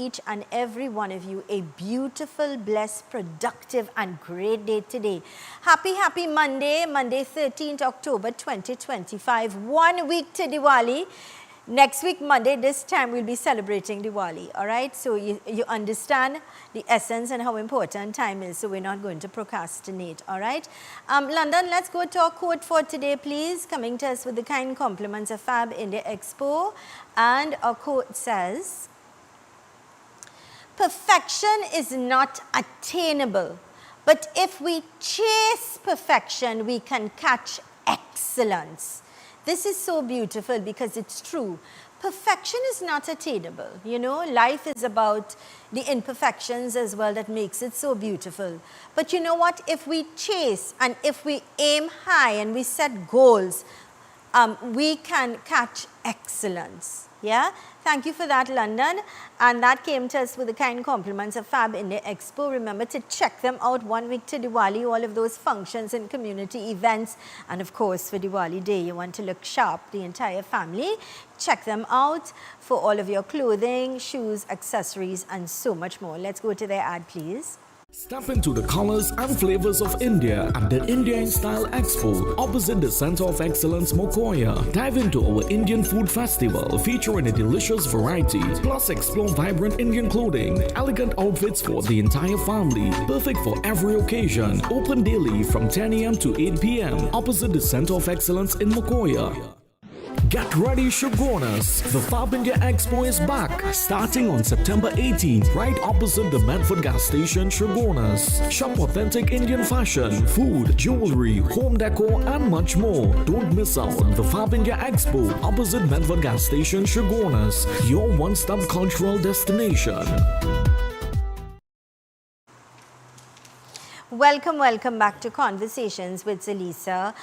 each and every one of you a beautiful, blessed, productive and great day today. Happy Monday, Monday 13th October 2025. 1 week to Diwali. Next week, Monday, this time we'll be celebrating Diwali, all right? So you understand the essence and how important time is, so we're not going to procrastinate, all right? London, let's go to our quote for today, please. Coming to us with the kind compliments of Fab India Expo. And our quote says, perfection is not attainable, but if we chase perfection, we can catch excellence. This is so beautiful because it's true. Perfection is not attainable. You know, life is about the imperfections as well that makes it so beautiful. But you know what? If we chase and if we aim high and we set goals, we can catch excellence. Yeah? Thank you for that, London. And that came to us with the kind compliments of Fab India Expo. Remember to check them out 1 week to Diwali, all of those functions and community events. And of course, for Diwali Day, you want to look sharp, the entire family. Check them out for all of your clothing, shoes, accessories, and so much more. Let's go to their ad, please. Step into the colors and flavors of India at the India in Style Expo opposite the Center of Excellence, Mokoya. Dive into our Indian Food Festival featuring a delicious variety, plus explore vibrant Indian clothing, elegant outfits for the entire family, perfect for every occasion. Open daily from 10 a.m. to 8 p.m. opposite the Center of Excellence in Mokoya. Get ready, Shoguners! The Fab India Expo is back, starting on September 18th, right opposite the Medford gas station, Shoguners. Shop authentic Indian fashion, food, jewelry, home decor, and much more. Don't miss out on the Fab India Expo opposite Medford gas station, Shoguners, your one-stop cultural destination. Welcome back to Conversations with Zelisa.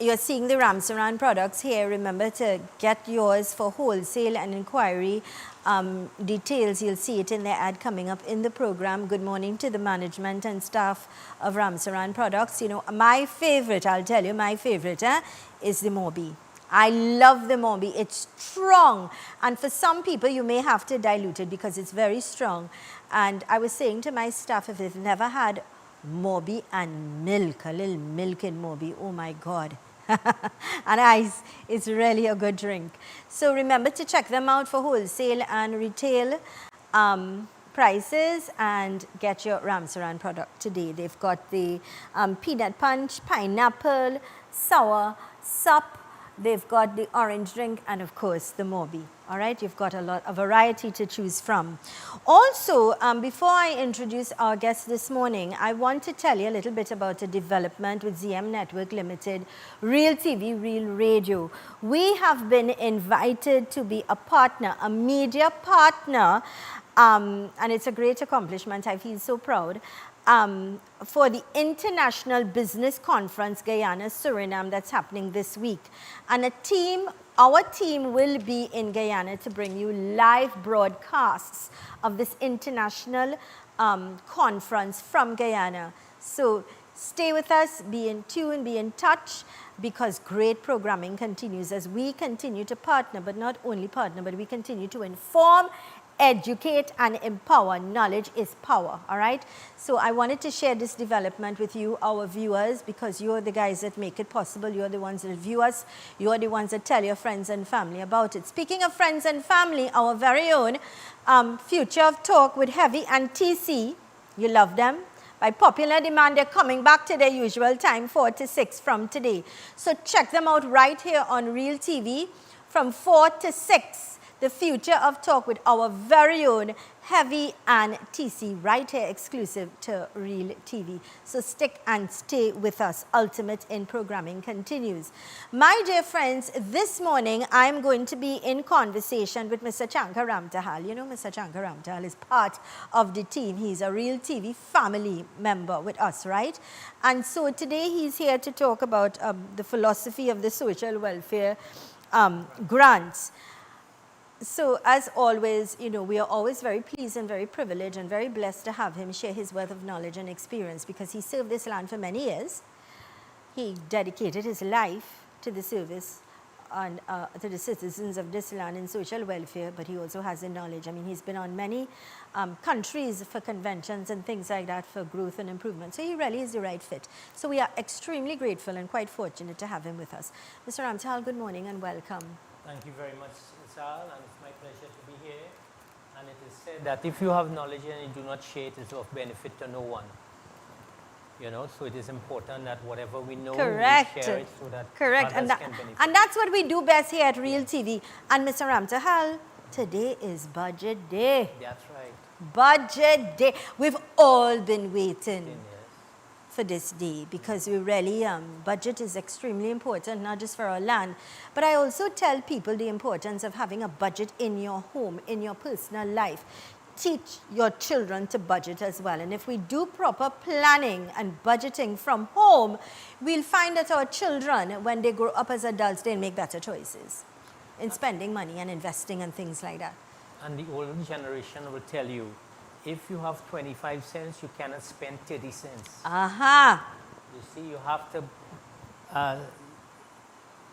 You're seeing the Ramsaran products here. Remember to get yours for wholesale and inquiry. Details, you'll see it in their ad coming up in the program. Good morning to the management and staff of Ramsaran products. You know, my favorite, I'll tell you, my favorite is the Morbi. I love the Morbi. It's strong. And for some people, you may have to dilute it because it's very strong. And I was saying to my staff, if they've never had Morbi and milk, a little milk in Morbi, oh my God. And ice, it's really a good drink. So remember to check them out for wholesale and retail prices and get your Ramsaran product today. They've got the peanut punch, pineapple, sour, sup. They've got the orange drink and of course the Morbi. All right, you've got a variety to choose from. Also, before I introduce our guest this morning, I want to tell you a little bit about a development with ZM Network Limited, Real TV, Real Radio. We have been invited to be a partner, a media partner, and it's a great accomplishment. I feel so proud. For the International Business Conference, Guyana, Suriname, that's happening this week. And our team will be in Guyana to bring you live broadcasts of this international conference from Guyana. So stay with us, be in tune, be in touch, because great programming continues as we continue to partner, but not only partner, but we continue to inform, educate and empower. Knowledge is power, all right? So I wanted to share this development with you, our viewers, because you're the guys that make it possible. You're the ones that view us. You're the ones that tell your friends and family about it. Speaking of friends and family, our very own Future of Talk with Heavy and TC. You love them. By popular demand, they're coming back to their usual time, 4 to 6 from today. So check them out right here on Real TV from 4 to 6. The Future of Talk with our very own Heavy and TC right here exclusive to Real TV. So stick and stay with us. Ultimate in programming continues. My dear friends, this morning I'm going to be in conversation with Mr. Chankar Ramtahal. You know Mr. Chankar Ramtahal is part of the team. He's a Real TV family member with us, right? And so today he's here to talk about the philosophy of the social welfare grants. So as always, you know, we are always very pleased and very privileged and very blessed to have him share his wealth of knowledge and experience because he served this land for many years. He dedicated his life to the service to the citizens of this land in social welfare, but he also has the knowledge. I mean, he's been on many countries for conventions and things like that for growth and improvement. So he really is the right fit. So we are extremely grateful and quite fortunate to have him with us. Mr. Ramsahal, good morning and welcome. Thank you very much, Sal, and it's my pleasure to be here. And it is said that if you have knowledge and you do not share it, is of benefit to no one. You know, so it is important that whatever we know, Correct. we share it so that Correct. others can benefit. And that's what we do best here at Real TV. And Mr. Ramsahal, today is budget day. That's right. Budget day. We've all been waiting Yes. for this day because we really, budget is extremely important, not just for our land. But I also tell people the importance of having a budget in your home, in your personal life. Teach your children to budget as well. And if we do proper planning and budgeting from home, we'll find that our children, when they grow up as adults, they'll make better choices in spending money and investing and things like that. And the older generation will tell you, if you have 25 cents, you cannot spend 30 cents. Aha. You see, you have to,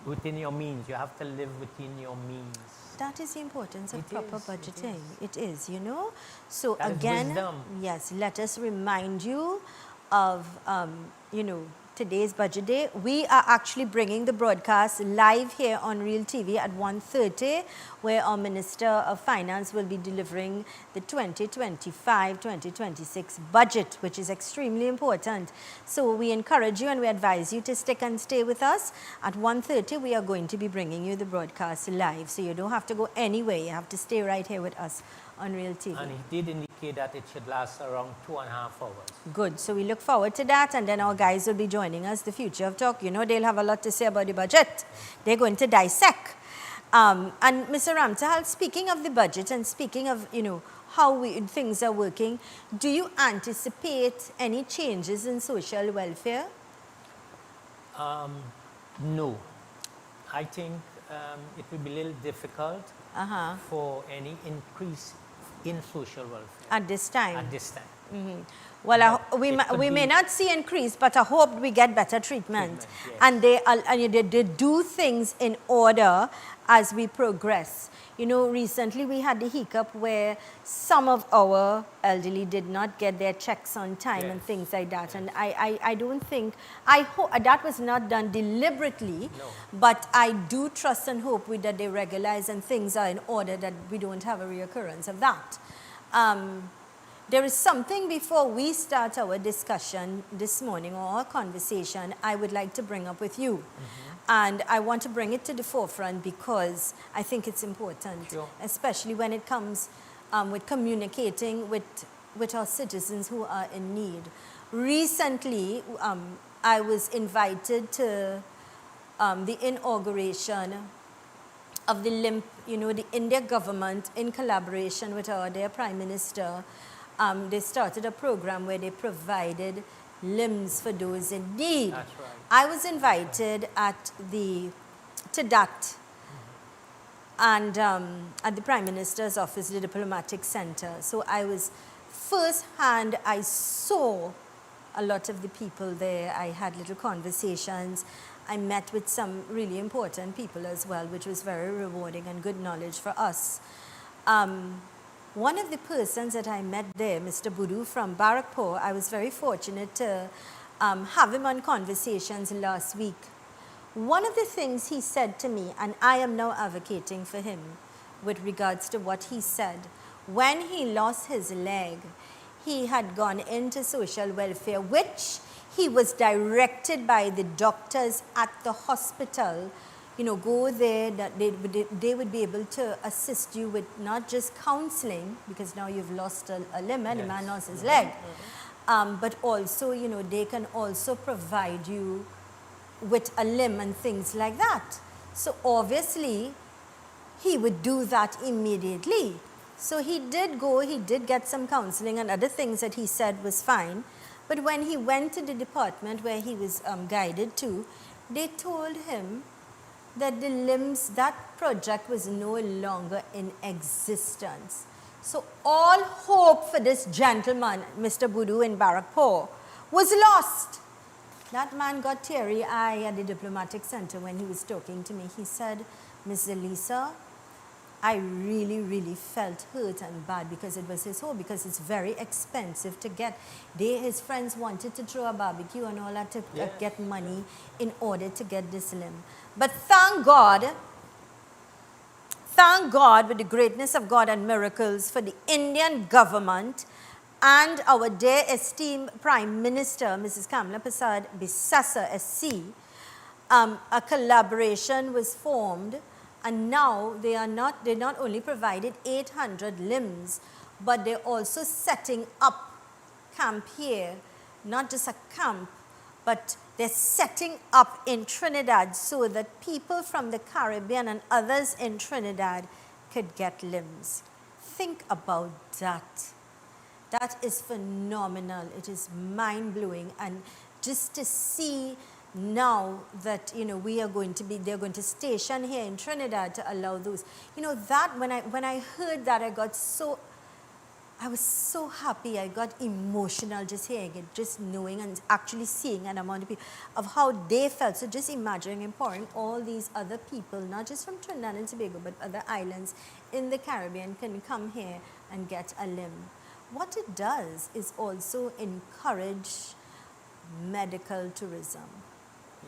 within your means, you have to live within your means. That is the importance of It proper is, it budgeting. It is, you know. So That is again, wisdom. yes, let us remind you of, you know, today's budget day. We are actually bringing the broadcast live here on Real TV at 1:30, where our Minister of Finance will be delivering the 2025-2026 budget, which is extremely important. So we encourage you and we advise you to stick and stay with us. At 1:30, we are going to be bringing you the broadcast live. So you don't have to go anywhere. You have to stay right here with us on Real TV. And he did indicate that it should last around 2.5 hours. Good. So we look forward to that. And then our guys will be joining us, the Future of Talk. You know, they'll have a lot to say about the budget. They're going to dissect. And Mr. Ramsahal, speaking of the budget and speaking of, you know, how things are working, do you anticipate any changes in social welfare? No. I think it will be a little difficult for any increase in social welfare At this time? at this time. Well, we could may be- not see increase, but I hope we get better treatment. Yes. And they do things in order as we progress. You know, recently we had the hiccup where some of our elderly did not get their checks on time and Yes. things like that. And I don't think, I hope that was not done deliberately, No. but I do trust and hope that they regularize and things are in order, that we don't have a reoccurrence of that. There is something before we start our discussion this morning or our conversation I would like to bring up with you. And I want to bring it to the forefront because I think it's important, Sure. especially when it comes with communicating with our citizens who are in need. Recently, I was invited to the inauguration of the LIMP, you know, the India government in collaboration with their Prime Minister. They started a program where they provided limbs for those in need. That's right. I was invited to that and at the Prime Minister's office, the Diplomatic Center. So I was firsthand, I saw a lot of the people there. I had little conversations. I met with some really important people as well, which was very rewarding and good knowledge for us. One of the persons that I met there, Mr. Budu from Barakpur, I was very fortunate to have him on conversations last week. One of the things he said to me, and I am now advocating for him with regards to what he said, when he lost his leg, he had gone into social welfare, which he was directed by the doctors at the hospital. You know, go there, that they would be able to assist you with not just counseling, because now you've lost a limb and the man lost his leg, but also, you know, they can also provide you with a limb and things like that. So obviously, he would do that immediately. So he did go, he did get some counseling and other things that he said was fine. But when he went to the department where he was guided to, they told him that the limbs, that project was no longer in existence. So all hope for this gentleman, Mr. Budu in Barakpur, was lost. That man got teary-eyed at the diplomatic center when he was talking to me. He said, Miss Zelisa, I really, really felt hurt and bad because it was his home, because it's very expensive to get. His friends wanted to throw a barbecue and all that to get money in order to get this limb. But thank God with the greatness of God and miracles for the Indian government and our dear esteemed Prime Minister, Mrs. Kamala Prasad Bisasa SC, a collaboration was formed, and now they not only provided 800 limbs, but they're also setting up camp here, not just a camp, but they're setting up in Trinidad so that people from the Caribbean and others in Trinidad could get limbs. Think about that. That is phenomenal. It is mind-blowing. And just to see now that, you know, they're going to station here in Trinidad to allow those. You know, that when I heard that, I was so happy. I got emotional just hearing it, just knowing and actually seeing an amount of people, of how they felt. So just imagining empowering all these other people, not just from Trinidad and Tobago, but other islands in the Caribbean can come here and get a limb. What it does is also encourage medical tourism.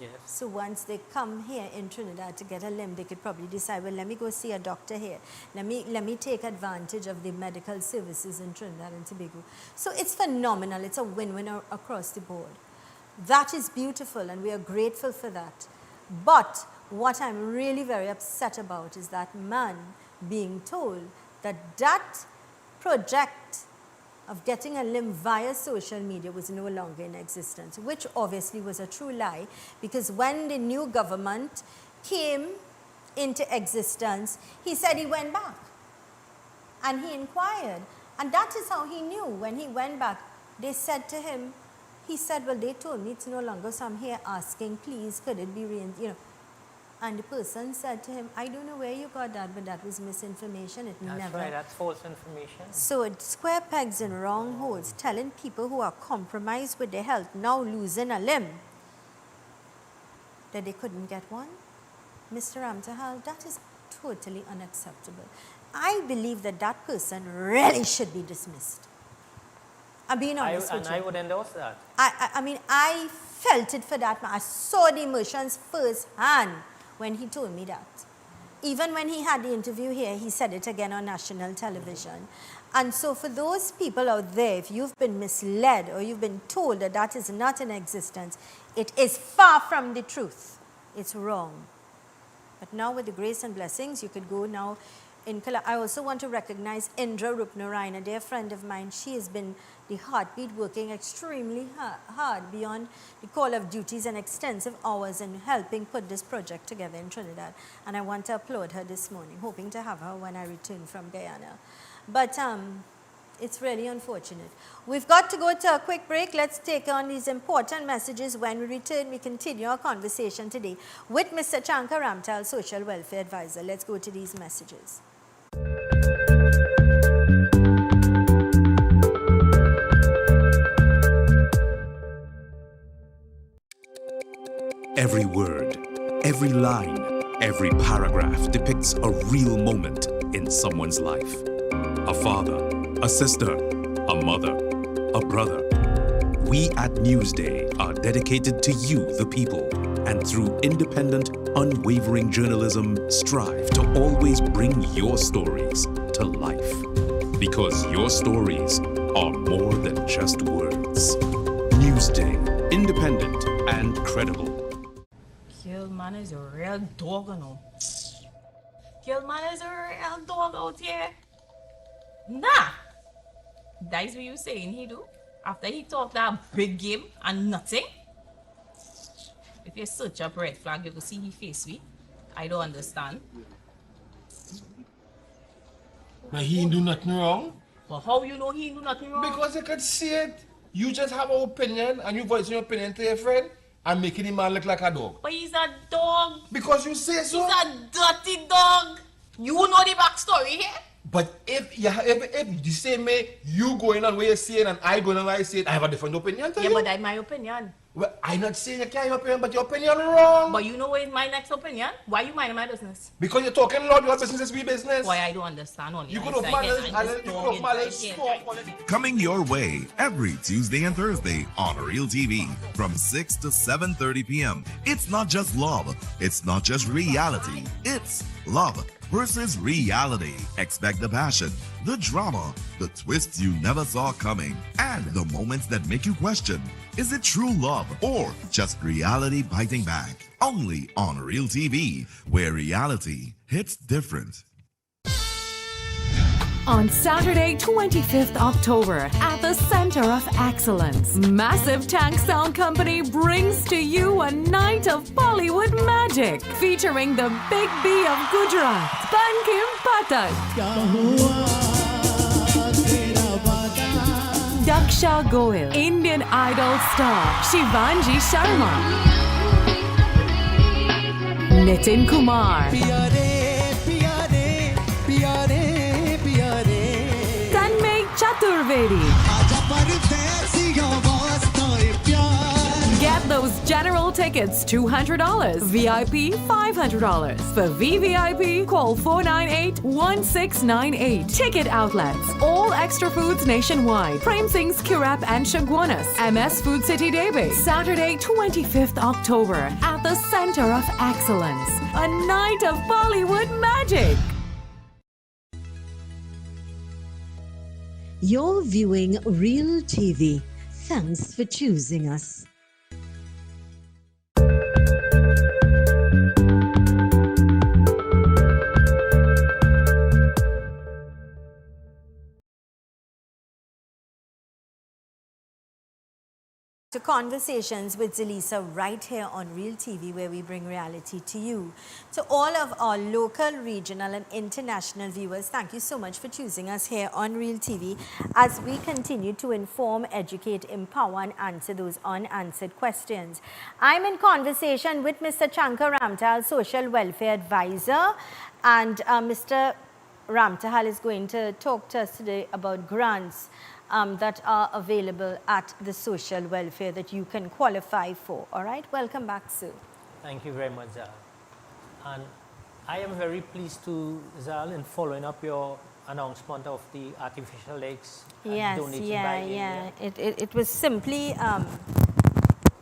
Yes. So once they come here in Trinidad to get a limb, they could probably decide, well, let me go see a doctor here. Let me take advantage of the medical services in Trinidad and Tobago. So it's phenomenal. It's a win-win across the board. That is beautiful, and we are grateful for that. But what I'm really very upset about is that man being told that that project of getting a limb via social media was no longer in existence, which obviously was a true lie, because when the new government came into existence, he said he went back and he inquired. And that is how he knew. When he went back, they said to him, he said, well, they told me it's no longer, so I'm here asking, please, could it be And the person said to him, I don't know where you got that, but that was misinformation. That's right, that's false information. So it's square pegs in round holes, telling people who are compromised with their health, now losing a limb, that they couldn't get one. Mr. Ramtahal, that is totally unacceptable. I believe that that person really should be dismissed. I'm being honest with you. And I would endorse that. I mean, I felt it for that man. I saw the emotions firsthand when he told me that. Even when he had the interview here, he said it again on national television. And so for those people out there, if you've been misled or you've been told that that is not in existence, it is far from the truth. It's wrong. But now with the grace and blessings, you could go now I also want to recognize Indra Rupnarayan, a dear friend of mine. She has been the heartbeat, working extremely hard beyond the call of duties and extensive hours in helping put this project together in Trinidad. And I want to applaud her this morning, hoping to have her when I return from Guyana. But it's really unfortunate. We've got to go to a quick break. Let's take on these important messages. When we return, we continue our conversation today with Mr. Chanka Ramtal, Social Welfare Advisor. Let's go to these messages. Every word, every line, every paragraph depicts a real moment in someone's life. A father, a sister, a mother, a brother. We at Newsday are dedicated to you, the people, and through independent, unwavering journalism, strive to always bring your stories to life. Because your stories are more than just words. Newsday, independent and credible. Kill man is a real dog, you know. Kill man is a real dog out here. Nah, that's what you saying he do? After he talked that big game and nothing? If you search up red flag, you will see he face me. I don't understand. But he didn't do nothing wrong. But how you know he do nothing wrong? Because you could see it. You just have an opinion and you voice your opinion to your friend and making him man look like a dog. But he's a dog. Because you say so. He's a dirty dog. You know the backstory here? But if the same way you going on where you're saying and I going on where I say it, I have a different opinion to Yeah, you. but that's my opinion. Well, I'm not saying you can't have your opinion, but your opinion wrong. But you know what is my next opinion? Why you minding my business? Because you're talking loud, your business is we business. Why I don't understand only. You could have Coming your way every Tuesday and Thursday on Real TV from 6 to 7:30 p.m. It's not just love. It's not just reality. It's love versus reality. Expect the passion, the drama, the twists you never saw coming, and the moments that make you question, is it true love or just reality biting back? Only on Real TV, where reality hits different. On Saturday, 25th October, at the Center of Excellence, Massive Tank Sound Company brings to you a night of Bollywood magic, featuring the Big B of Gujarat, Bankim Pathak, Daksha Goyal, Indian Idol star Shivanji Sharma, Nitin Kumar, Chaturvedi. Get those general tickets $200, VIP $500. For VVIP, call 498-1698. Ticket outlets, all extra foods nationwide. Prem Singh's Curap and Shagwanas, MS Food City Debe. Saturday, 25th October, at the Center of Excellence. A night of Bollywood magic. You're viewing Real TV. Thanks for choosing us. To Conversations with Zelisa right here on Real TV, where we bring reality to you. To all of our local, regional and international viewers, thank you so much for choosing us here on Real TV as we continue to inform, educate, empower and answer those unanswered questions. I'm in conversation with Mr. Chankar Ramtahal, Social Welfare Advisor, and Mr. Ramtahal is going to talk to us today about grants that are available at the social welfare that you can qualify for. All right, welcome back, sir. Thank you very much, Zal. And I am very pleased to, Zal, in following up your announcement of the artificial legs donated by India. It was simply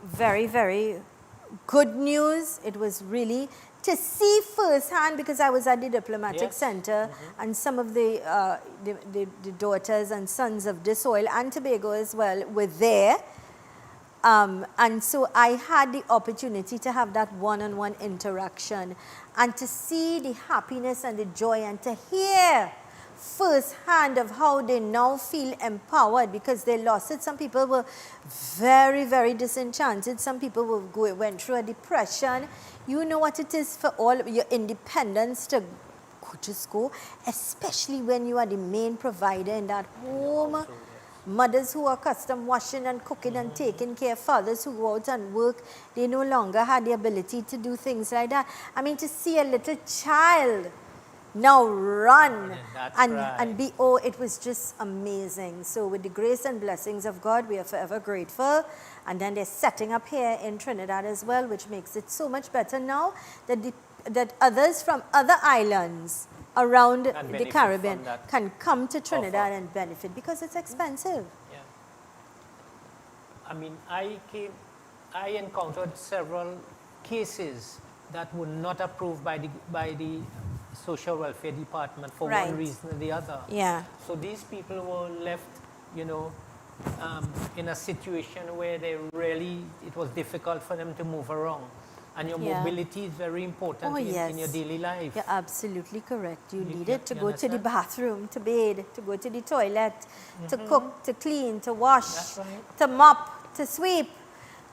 very, very good news. It was really to see firsthand, because I was at the diplomatic center and some of the daughters and sons of this oil and Tobago as well were there. And so I had the opportunity to have that one-on-one interaction and to see the happiness and the joy and to hear firsthand of how they now feel empowered because they lost it. Some people were very, very disenchanted. Some people went through a depression. You know what it is for all your independence to just go, especially when you are the main provider in that home. Mothers who are accustomed washing and cooking and taking care, fathers who go out and work, they no longer had the ability to do things like that. I mean, to see a little child now run and be, it was just amazing. So with the grace and blessings of God, we are forever grateful. And then they're setting up here in Trinidad as well, which makes it so much better now that, that others from other islands around the Caribbean can come to Trinidad and benefit because it's expensive. Yeah. I mean, I encountered several cases that were not approved by the social welfare department for one reason or the other. Yeah. So these people were left, you know, in a situation where it was difficult for them to move around. And your mobility is very important in your daily life. You're absolutely correct. You need it to go to the bathroom, to bathe, to go to the toilet, to cook, to clean, to wash, to mop, to sweep,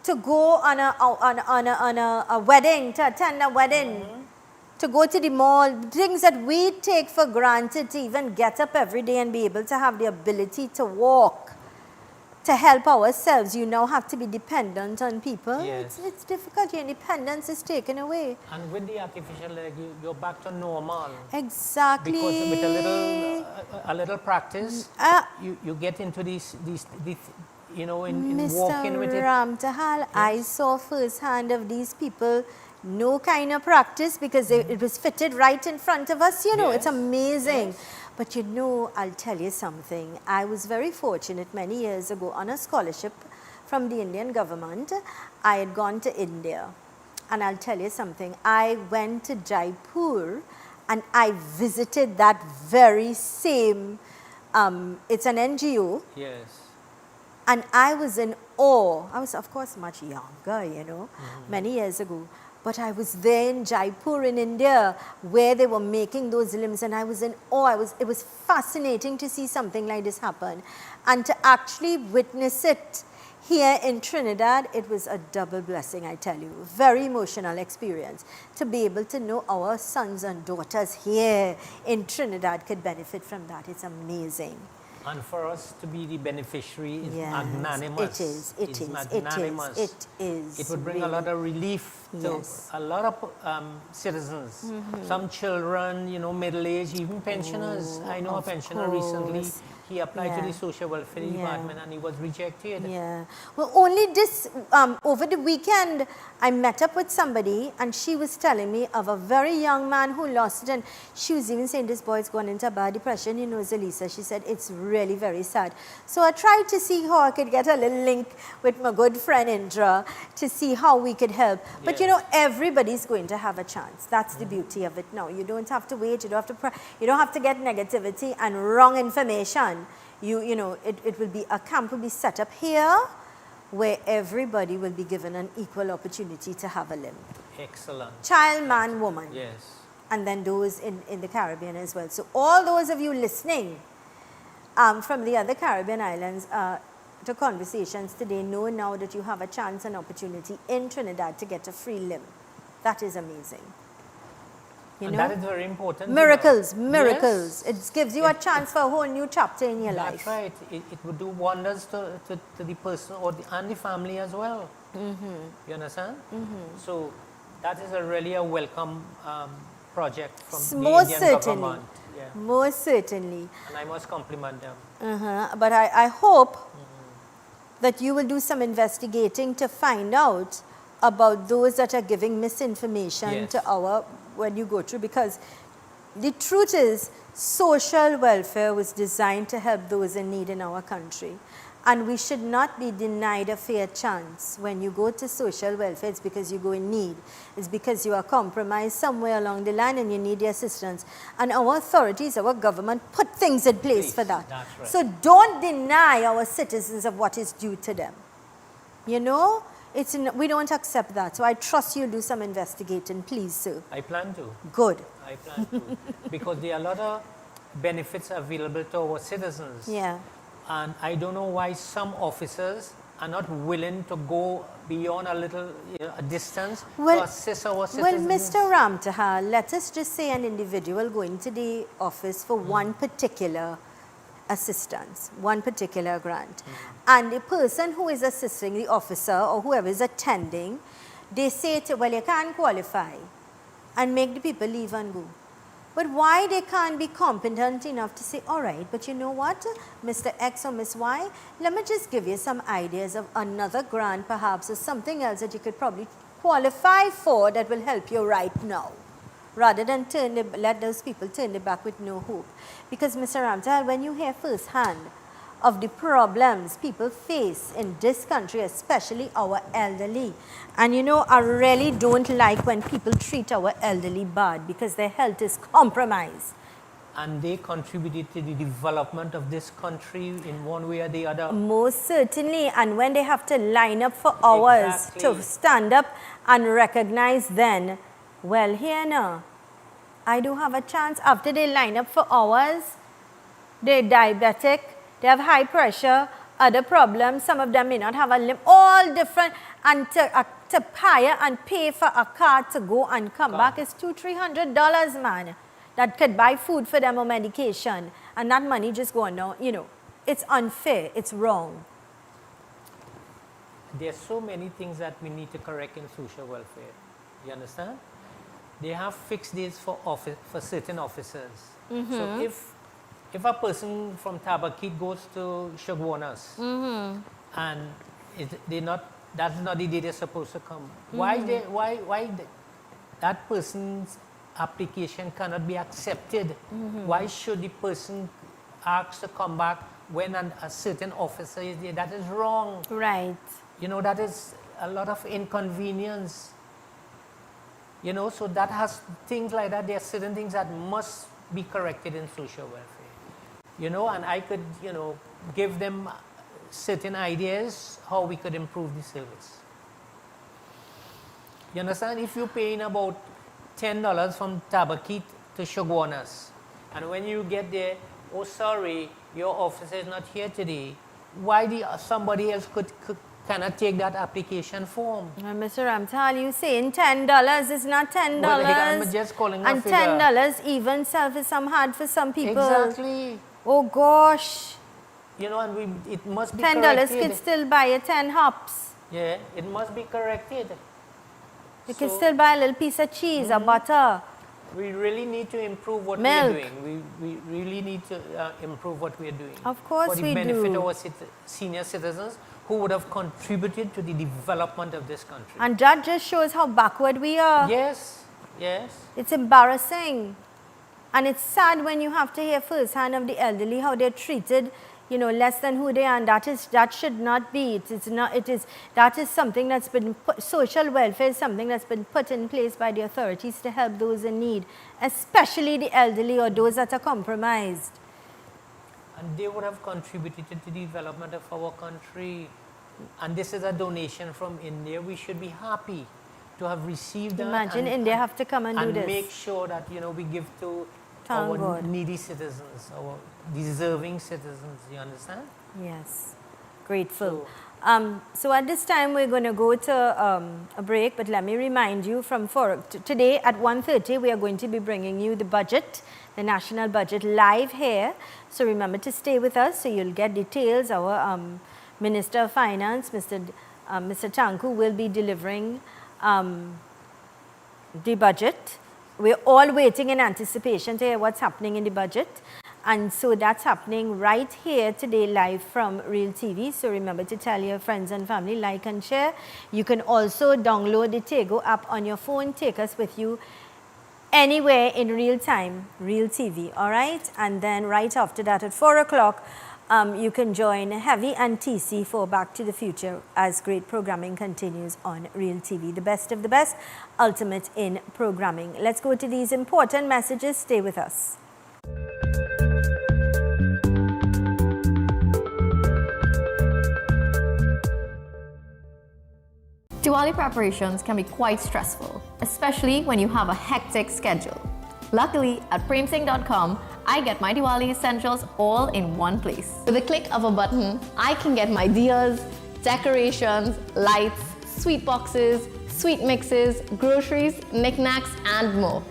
to go on a wedding, to attend a wedding, to go to the mall, things that we take for granted, to even get up every day and be able to have the ability to walk, to help ourselves, you now have to be dependent on people. Yes. It's difficult. Your independence is taken away. And with the artificial leg, you're back to normal. Exactly. Because with a little practice, you get into these you know, in walking with Mr. it. Ramtahal, I saw firsthand of these people, no kind of practice because it was fitted right in front of us. You know, it's Yes. amazing. Yes. But you know, I'll tell you something. I was very fortunate many years ago on a scholarship from the Indian government. I had gone to India. And I'll tell you something. I went to Jaipur and I visited that very same, it's an NGO. Yes. And I was in awe. I was, of course, much younger, you know, many years ago. But I was there in Jaipur in India where they were making those limbs and I was in awe. It was fascinating to see something like this happen. And to actually witness it here in Trinidad, it was a double blessing, I tell you. Very emotional experience. To be able to know our sons and daughters here in Trinidad could benefit from that. It's amazing. And for us to be the beneficiary is Yes, magnanimous. it is, It's magnanimous. it is. It would bring a lot of relief to Yes. a lot of citizens. Some children, you know, middle-aged, even pensioners. I know a pensioner recently. course. He applied to Yeah. the social welfare Yeah. department and he was rejected. Yeah. Well, only this, over the weekend, I met up with somebody and she was telling me of a very young man who lost it. And she was even saying this boy's gone into a bad depression. You know, Zelisa, she said, it's really very sad. So I tried to see how I could get a little link with my good friend Indra to see how we could help. But you know, everybody's going to have a chance. That's the beauty of it now. You don't have to wait. You don't have to, you don't have to get negativity and wrong information. You know, it will be, a camp will be set up here where everybody will be given an equal opportunity to have a limb. Excellent. Child, man, woman. Yes. And then those in the Caribbean as well. So all those of you listening from the other Caribbean islands to conversations today know now that you have a chance and opportunity in Trinidad to get a free limb. That is amazing. You And know? that is very important. Miracles, you know. miracles. Yes. It gives you a chance for a whole new chapter in your life. That's right. It would do wonders to the person and the family as well. You understand? So that is really a welcome project from the Most Indian certainly. government. Yeah. Most certainly. And I must compliment them. But I hope that you will do some investigating to find out about those that are giving misinformation Yes. to when you go through, because the truth is social welfare was designed to help those in need in our country. And we should not be denied a fair chance. When you go to social welfare, it's because you go in need. It's because you are compromised somewhere along the line and you need the assistance. And our authorities, our government, put things in place for that. That's right. So don't deny our citizens of what is due to them. You know, we don't accept that. So I trust you'll do some investigating, please, sir. I plan to. Good. I plan to. Because there are a lot of benefits available to our citizens. Yeah. And I don't know why some officers are not willing to go beyond a little a distance to assist our Well, citizens. Mr. Ramtahal, let us just say an individual going to the office for one particular assistance, one particular grant. And the person who is assisting the officer or whoever is attending, they say, well, you can't qualify, and make the people leave and go. But why they can't be competent enough to say, all right, but you know what, Mr. X or Miss Y, let me just give you some ideas of another grant perhaps or something else that you could probably qualify for that will help you right now, rather than let those people turn their back with no hope. Because Mr. Ramtal, when you hear firsthand of the problems people face in this country, especially our elderly. And you know, I really don't like when people treat our elderly bad because their health is compromised. And they contributed to the development of this country in one way or the other. Most certainly. And when they have to line up for hours to stand up and recognize then, well, here now, I do have a chance. After they line up for hours, they're diabetic, they have high pressure, other problems. Some of them may not have a limb, all different. And to hire and pay for a car to go and come back is $200-300, man. That could buy food for them or medication. And that money just going down, you know. It's unfair, it's wrong. there's so many things that we need to correct in social welfare. You understand? They have fixed days for certain officers. So if a person from Tabakit goes to Shagwanas and that's not the day they're supposed to come, why that person's application cannot be accepted? Why should the person ask to come back when a certain officer is there? That is wrong. Right. You know, that is a lot of inconvenience. You know, so that has things like that. There are certain things that must be corrected in social welfare. You know, and I could, you know, give them certain ideas how we could improve the service. You understand? If you're paying about $10 from Tabakit to Shagwanas, and when you get there, oh sorry, your officer is not here today, why somebody else cannot take that application form? Mr. Ramtal, you saying $10 is not $10. Well, I'm just calling a and figure. $10 even self is some hard for some people. Exactly. Oh gosh. You know, and it must be $10 corrected. could still buy you 10 hops. Yeah, it must be corrected. You can still buy a little piece of cheese or butter. We really need to improve what Milk. we're doing. We really need to improve what we're doing. Of course for the we benefit do. of our senior citizens who would have contributed to the development of this country. And that just shows how backward we are. Yes, yes. It's embarrassing. And it's sad when you have to hear firsthand of the elderly, how they're treated, you know, less than who they are. And that should not be. That is something that's been put, social welfare is something that's been put in place by the authorities to help those in need, especially the elderly or those that are compromised. And they would have contributed to the development of our country. And this is a donation from India. We should be happy to have received that. Imagine India have to come and do this. And make sure that, you know, we give to Thank our God. needy citizens, our deserving citizens. You understand? Yes, grateful. So at this time we're going to go to a break, but let me remind you from today at 1:30 we are going to be bringing you the budget, the national budget live here. So remember to stay with us so you'll get details. Our Minister of Finance, Mr. Tanku, will be delivering the budget. We're all waiting in anticipation to hear what's happening in the budget. And so that's happening right here today live from Real TV. So remember to tell your friends and family, like and share. You can also download the Tego app on your phone. Take us with you anywhere in real time, Real TV, all right? And then right after that at 4 o'clock, you can join Heavy and TC for Back to the Future as great programming continues on Real TV. The best of the best, ultimate in programming. Let's go to these important messages. Stay with us. Diwali preparations can be quite stressful, especially when you have a hectic schedule. Luckily, at premsing.com, I get my Diwali essentials all in one place. With a click of a button, I can get my diyas, decorations, lights, sweet boxes, sweet mixes, groceries, knickknacks, and more.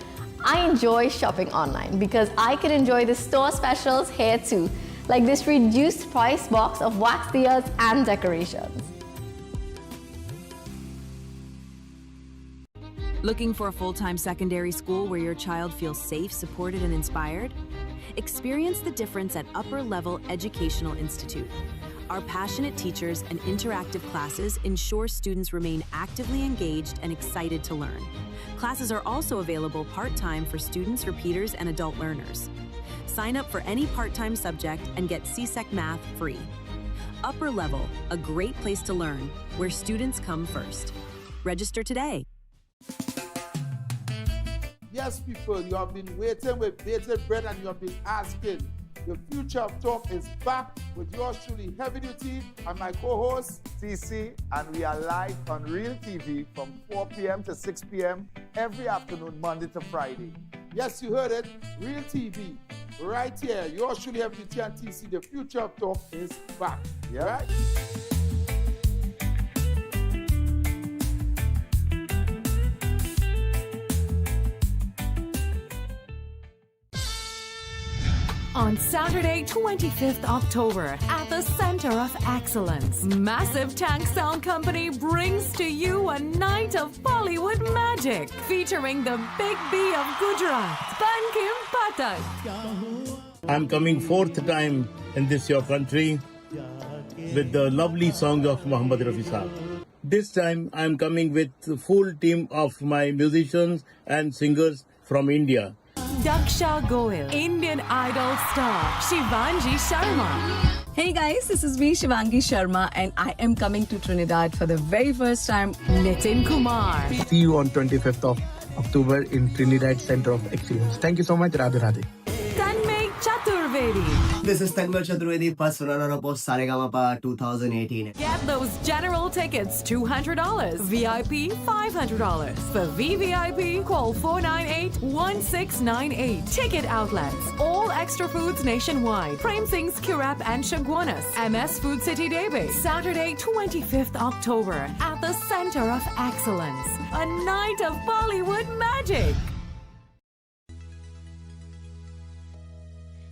I enjoy shopping online because I can enjoy the store specials here too, like this reduced price box of wax diyas and decorations. Looking for a full-time secondary school where your child feels safe, supported, and inspired? Experience the difference at Upper Level Educational Institute. Our passionate teachers and interactive classes ensure students remain actively engaged and excited to learn. Classes are also available part-time for students, repeaters, and adult learners. Sign up for any part-time subject and get CSEC Math free. Upper Level, a great place to learn, where students come first. Register today. Yes, people, you have been waiting with bated breath and you have been asking. The Future of Talk is back with yours truly, Heavy Duty, and my co-host, TC, and we are live on Real TV from 4 p.m. to 6 p.m. every afternoon, Monday to Friday. Yes, you heard it, Real TV, right here. Yours truly, Heavy Duty and TC, the Future of Talk is back. Yeah. Right? On Saturday, 25th October, at the Center of Excellence, Massive Tank Sound Company brings to you a night of Bollywood magic, featuring the Big B of Gujarat, Bankim Pathak. I'm coming fourth time in this your country with the lovely song of Muhammad Rafi Saab. This time I'm coming with the full team of my musicians and singers from India. Daksha Goyal, Indian Idol star, Shivanji Sharma. Hey guys, this is me Shivangi Sharma and I am coming to Trinidad for the very first time. Nitin Kumar. See you on 25th of October in Trinidad Center of Excellence. Thank you so much. Radhe Radhe. Tanmay Chaturvedi. This is Tanmay Chaturvedi, first runner-up of Saregama 2018. Get those general tickets $200, VIP $500. For VVIP, call 498-1698. Ticket outlets, all extra foods nationwide. Prem Singh's Kirap and Shagwanas, MS Food City Daybay. Saturday, 25th October, at the Center of Excellence. A night of Bollywood magic.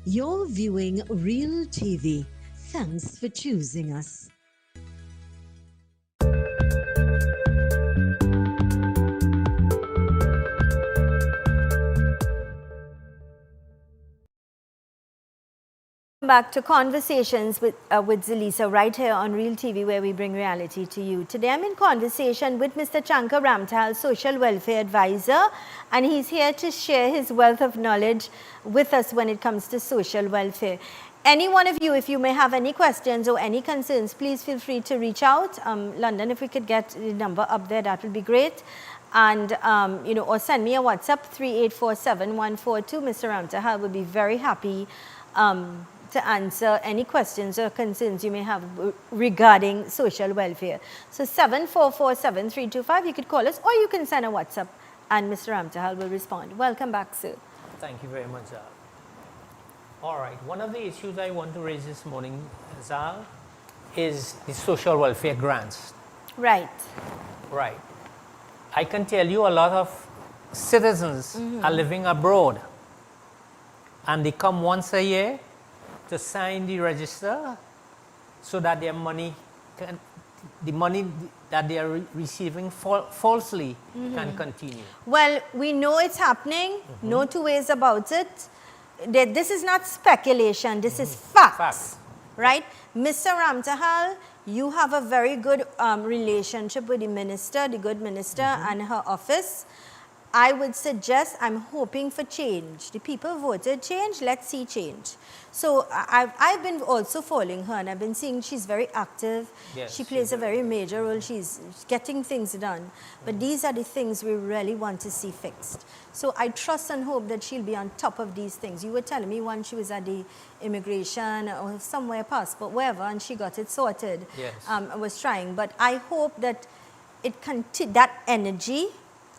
You're viewing Real TV. Thanks for choosing us. Back to Conversations with Zelisa right here on Real TV, where we bring reality to you. Today I'm in conversation with Mr. Chankar Ramtal, Social Welfare Advisor, and he's here to share his wealth of knowledge with us when it comes to social welfare. Any one of you, if you may have any questions or any concerns, please feel free to reach out. London, if we could get the number up there, that would be great. And, or send me a WhatsApp, 3847142. Mr. Ramtal will be very happy to answer any questions or concerns you may have regarding social welfare. So 7447325, you could call us or you can send a WhatsApp and Mr. Ramtal will respond. Welcome back, sir. Thank you very much, Zal. All right, one of the issues I want to raise this morning, Zal, is the social welfare grants. Right. Right. I can tell you a lot of citizens are living abroad and they come once a year to sign the register so that their money can, the money that they are receiving falsely can continue. Well, we know it's happening, no two ways about it. This is not speculation, this is facts, right? Mr. Ramtahal, you have a very good relationship with the minister, the good minister and her office. I would suggest, I'm hoping for change. The people voted change, let's see change. So I've been also following her and I've been seeing she's very active. Yes, she plays a very major role. She's getting things done. But these are the things we really want to see fixed. So I trust and hope that she'll be on top of these things. You were telling me once she was at the immigration or somewhere, passport, wherever, and she got it sorted. Yes. I was trying. But I hope that that energy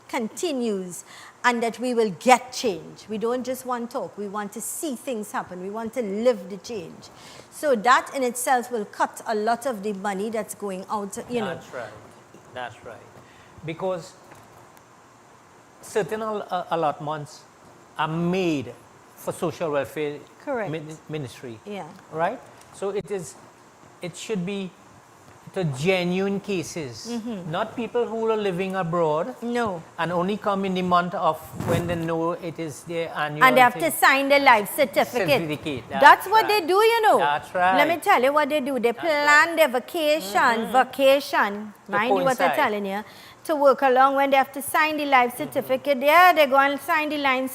continues and that we will get change. We don't just want talk. We want to see things happen. We want to live the change. So that in itself will cut a lot of the money that's going out, you know. That's right. That's right. Because certain allotments are made for social welfare ministry. Yeah. Right? So it should be to genuine cases, not people who are living abroad. No. And only come in the month of when they know it is their annual. And they have to sign the life certificate. That's what they do, you know. That's right. Let me tell you what they do. They plan their vacation, mind you what I'm telling you, to work along when they have to sign the life certificate. Yeah, they go and sign the life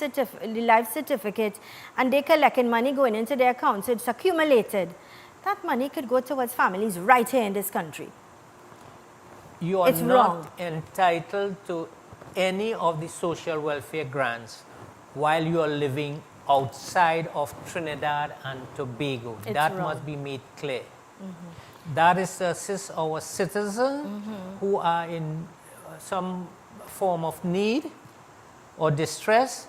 certificate and they collecting money going into their account. So it's accumulated. That money could go towards families right here in this country. You are not entitled to any of the social welfare grants while you are living outside of Trinidad and Tobago. That must be made clear. That is to assist our citizens who are in some form of need or distress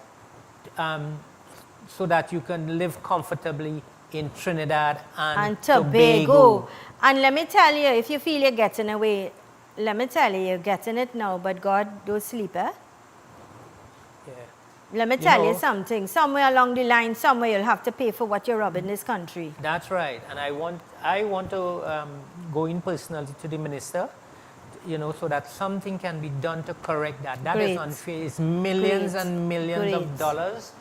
so that you can live comfortably in Trinidad and Tobago. And let me tell you, if you feel you're getting away, let me tell you, you're getting it now, but God don't sleep, eh? Yeah. Let me tell you something. Somewhere along the line, somewhere you'll have to pay for what you're robbing this country. That's right. And I want to go in personally to the minister, so that something can be done to correct that. That is unfair. It's millions and millions of dollars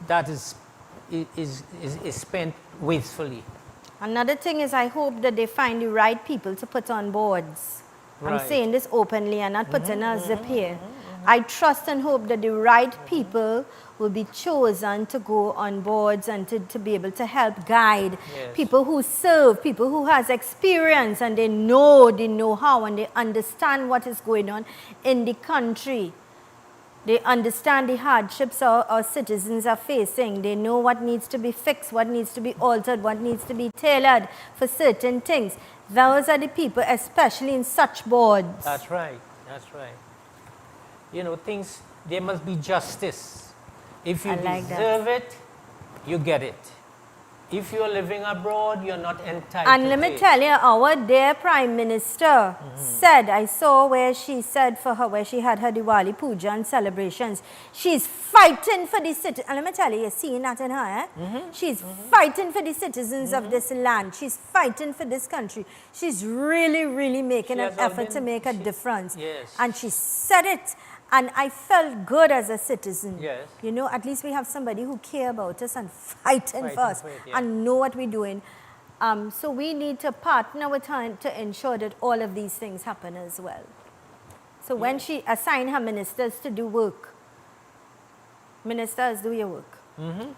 that is spent wastefully. Another thing is, I hope that they find the right people to put on boards. I'm saying this openly and not putting a zip here. I trust and hope that the right people will be chosen to go on boards and to be able to help guide people who serve, people who has experience and they know the know-how and they understand what is going on in the country. They understand the hardships our citizens are facing. They know what needs to be fixed, what needs to be altered, what needs to be tailored for certain things. Those are the people, especially in such boards. That's right. That's right. There must be justice. If you deserve it, you get it. If you're living abroad, you're not entitled and let me tell you, our dear Prime Minister said, I saw where she said where she had her Diwali Puja and celebrations, she's fighting for the citizens. And let me tell you, you're seeing that in her, She's fighting for the citizens of this land. She's fighting for this country. She's really, really making an effort to make a difference. Yes. And she said it. And I felt good as a citizen. Yes. At least we have somebody who cares about us and fighting for us and know what we're doing. So we need to partner with her to ensure that all of these things happen as well. So when she assigned her ministers to do work, ministers, do your work. And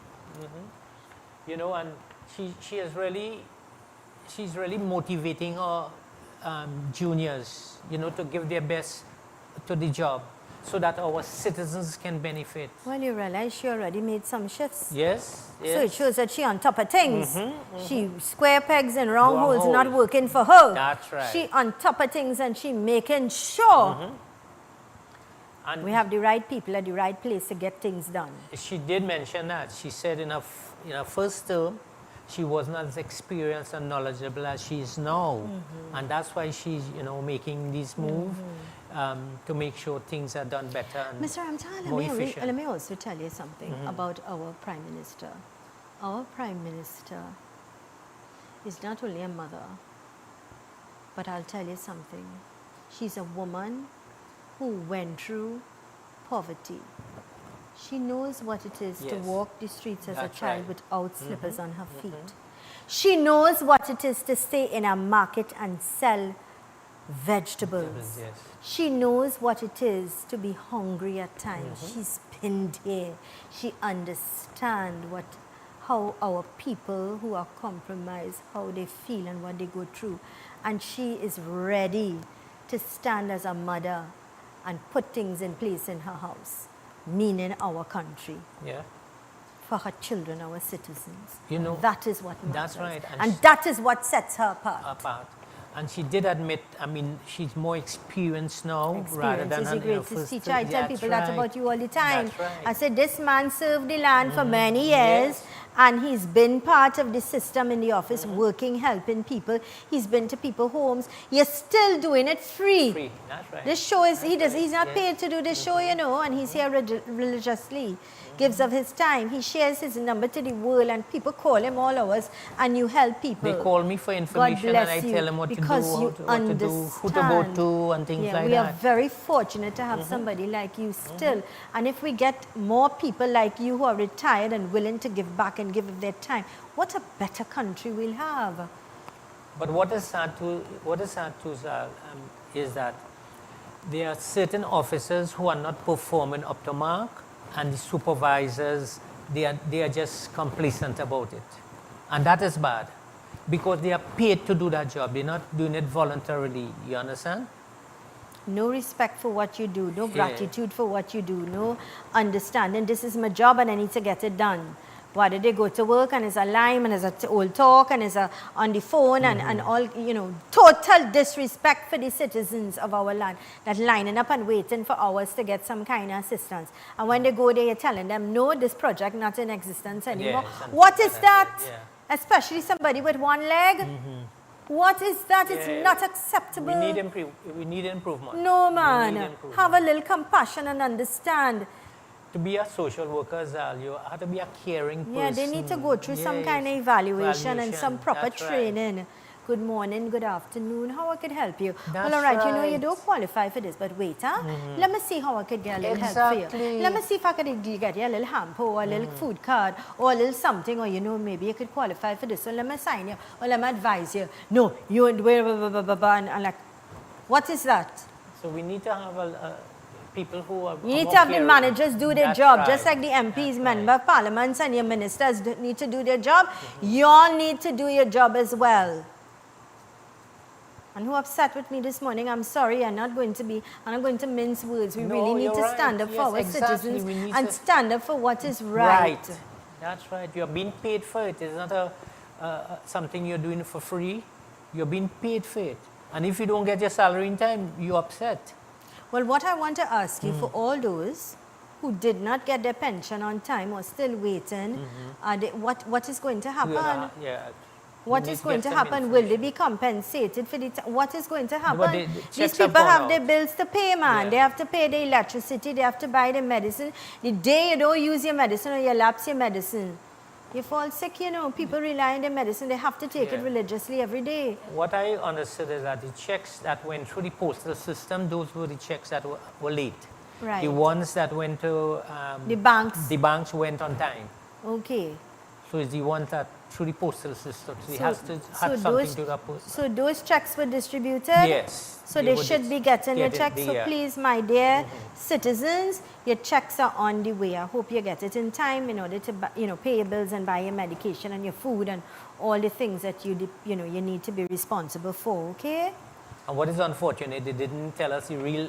she's really motivating her juniors, to give their best to the job, so that our citizens can benefit. Well, you realize she already made some shifts. Yes. So it shows that she's on top of things. She square pegs and round holes not working for her. That's right. She on top of things and she making sure we have the right people at the right place to get things done. She did mention that. She said in her first term, she was not as experienced and knowledgeable as she is now. And that's why she's, making this move. To make sure things are done better and Mr. Ramtal, more efficient. let me also tell you something about our Prime Minister. Our Prime Minister is not only a mother, but I'll tell you something. She's a woman who went through poverty. She knows what it is to walk the streets as a child without slippers on her feet. She knows what it is to stay in a market and sell vegetables. She knows what it is to be hungry at times. She's been there. She understands how our people who are compromised, how they feel and what they go through. And she is ready to stand as a mother and put things in place in her house, meaning our country. For her children, our citizens. That is what matters. That's right. And that is what sets her apart. And she did admit, she's more experienced now rather than her first. Greatest teacher. I tell people that about you all the time. That's right. I said, this man served the land for many years and he's been part of the system in the office, working, helping people. He's been to people's homes. You're still doing it free. That's right. This show is, he's not paid to do this show, and he's here religiously. Gives of his time. He shares his number to the world and people call him all hours and you help people. They call me for information and I tell them what to do, what to do, who to go to and things like that. We are very fortunate to have somebody like you still. And if we get more people like you who are retired and willing to give back and give of their time, what a better country we'll have. But what is sad too, is that there are certain officers who are not performing up to mark, and the supervisors, they are just complacent about it. And that is bad, because they are paid to do that job. They're not doing it voluntarily, you understand? No respect for what you do, no gratitude for what you do, no understanding. This is my job and I need to get it done. Why did they go to work and it's a lime and it's a old talk and it's on the phone and all, total disrespect for the citizens of our land that lining up and waiting for hours to get some kind of assistance. And when they go there, you're telling them, no, this project not in existence anymore. What is that? Especially somebody with one leg. What is that? It's not acceptable. We need improvement. No, man. Have a little compassion and understand. To be a social worker, you have to be a caring person. Yeah, they need to go through some kind of evaluation and some proper training. Right. Good morning, good afternoon, how I could help you? That's well, all right, right. You know, you don't qualify for this, but wait, let me see how I could get a little help for you. Let me see if I could get you a little hamper or a little food card or a little something, or, you know, maybe you could qualify for this. So let me sign you or let me advise you. No, you and and like, what is that? So we need to have people who are... You need to have the managers do their job, right. just like the MPs, member of parliaments and your ministers need to do their job. You all need to do your job as well. And who upset with me this morning, I'm sorry, I'm not going to mince words. We really need to stand up for our citizens and stand up for what is right. That's right. You're being paid for it. It's not something you're doing for free. You're being paid for it. And if you don't get your salary in time, you're upset. Well, what I want to ask you, for all those who did not get their pension on time or still waiting, what is going to happen? What is going to happen? Will they be compensated for the what is going to happen? These people have their bills to pay, man. They have to pay their electricity, they have to buy their medicine. The day you don't use your medicine or you lapse your medicine, you fall sick, you know. People rely on their medicine. They have to take it religiously every day. What I understood is that the checks that went through the postal system, those were the checks that were late. Right. The ones that went to the banks went on time. Okay. So it's the ones that through the postal system. So it has to have something to that postal. So those checks were distributed? Yes. So they should be getting your checks. So please, my dear citizens, your checks are on the way. I hope you get it in time in order to, pay your bills and buy your medication and your food and all the things that you need to be responsible for, okay? And what is unfortunate, they didn't tell us the real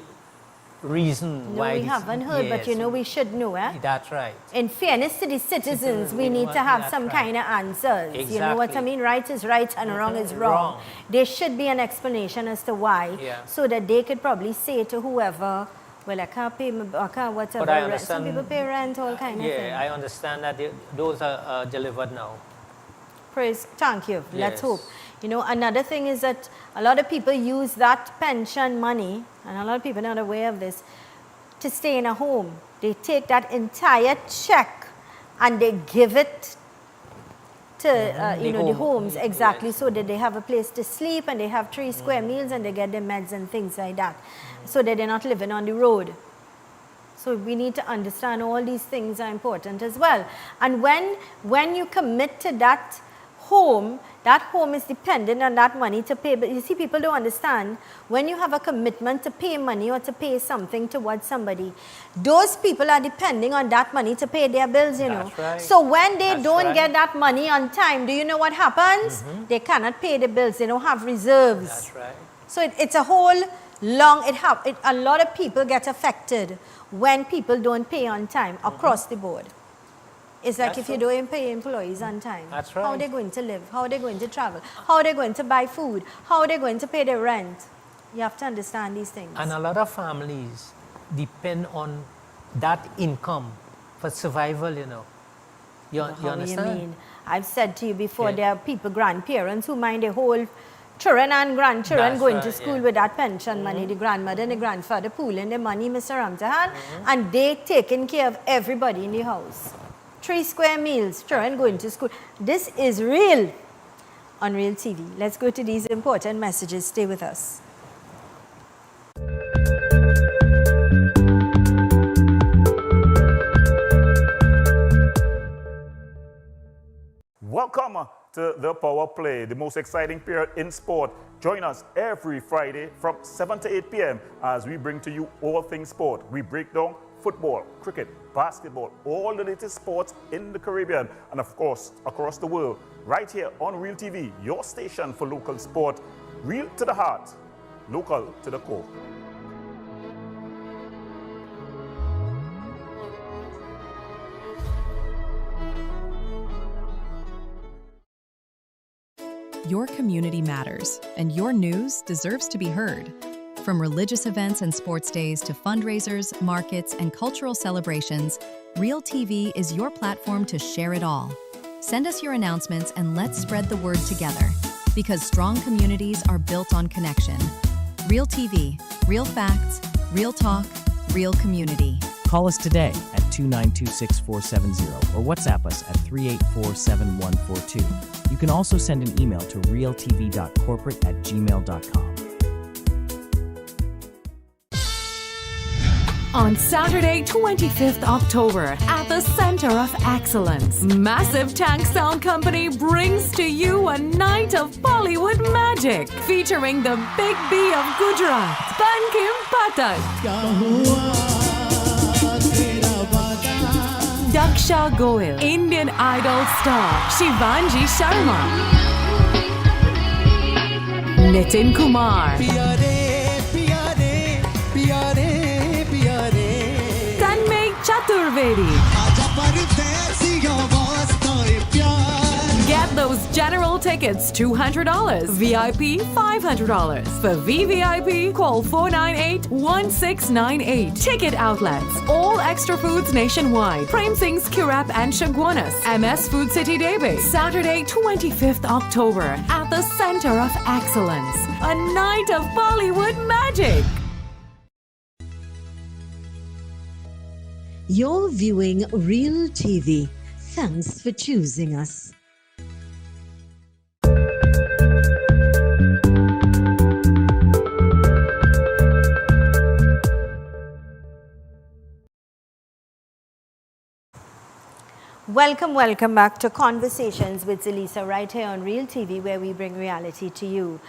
reason why. No, we haven't heard, but we should know, eh? That's right. In fairness to the citizens, we need to have some kind of answers. Exactly. You know what I mean? Right is right and wrong is wrong. There should be an explanation as to why, so that they could probably say to whoever, well, I can't pay, I can't whatever. But I understand, some people pay rent, all kind of things. Yeah, I understand that those are delivered now. Thank you. Let's hope. You know, another thing is that a lot of people use that pension money, and a lot of people are not aware of this, to stay in a home. They take that entire check and they give it to, the homes, exactly, so that they have a place to sleep and they have 3 square meals and they get their meds and things like that, so that they're not living on the road. So we need to understand all these things are important as well. And when you commit to that home is dependent on that money to pay. But you see, people don't understand, when you have a commitment to pay money or to pay something towards somebody, those people are depending on that money to pay their bills, you know. Right. So when they don't get that money on time, do you know what happens? They cannot pay the bills. They don't have reserves. That's right. So it's a whole long, a lot of people get affected when people don't pay on time across the board. It's like if you don't pay employees on time, that's right. How are they going to live? How are they going to travel? How are they going to buy food? How are they going to pay their rent? You have to understand these things. And a lot of families depend on that income for survival, you know. You understand? You mean? I've said to you before, there are people, grandparents, who mind their whole children and grandchildren going to school with that pension money. The grandmother and the grandfather pooling their money, Mr. Ramtahan, and they taking care of everybody in the house. 3 square meals, children going to school. This is real on Real TV. Let's go to these important messages. Stay with us. Welcome to The Power Play, the most exciting period in sport. Join us every Friday from 7 to 8 p.m. as we bring to you all things sport. We break down football, cricket, basketball, all the latest sports in the Caribbean and of course across the world, right here on Real TV, your station for local sport. Real to the heart, local to the core. Your community matters, and your news deserves to be heard. From religious events and sports days to fundraisers, markets, and cultural celebrations, Real TV is your platform to share it all. Send us your announcements and let's spread the word together. Because strong communities are built on connection. Real TV, real facts, real talk, real community. Call us today at 292-6470 or WhatsApp us at 384-7142. You can also send an email to realtv.corporate@gmail.com. On Saturday, 25th October, at the Center of Excellence, Massive Tank Sound Company brings to you a night of Bollywood magic, featuring the Big B of Gujarat, Bankim Pathak, Daksha Goyal, Indian Idol star Shivanji Sharma, Nitin Kumar, Chaturvedi. Get those general tickets $200, VIP $500. For VVIP, call 498-1698. Ticket outlets, all extra foods nationwide. Prem Singh's Kirap and Shagwanas, MS Food City Debe. Saturday, 25th October, at the Center of Excellence. A night of Bollywood magic. You're viewing Real TV. Thanks for choosing us. Welcome back to Conversations with Zelisa right here on Real TV, where we bring reality to you.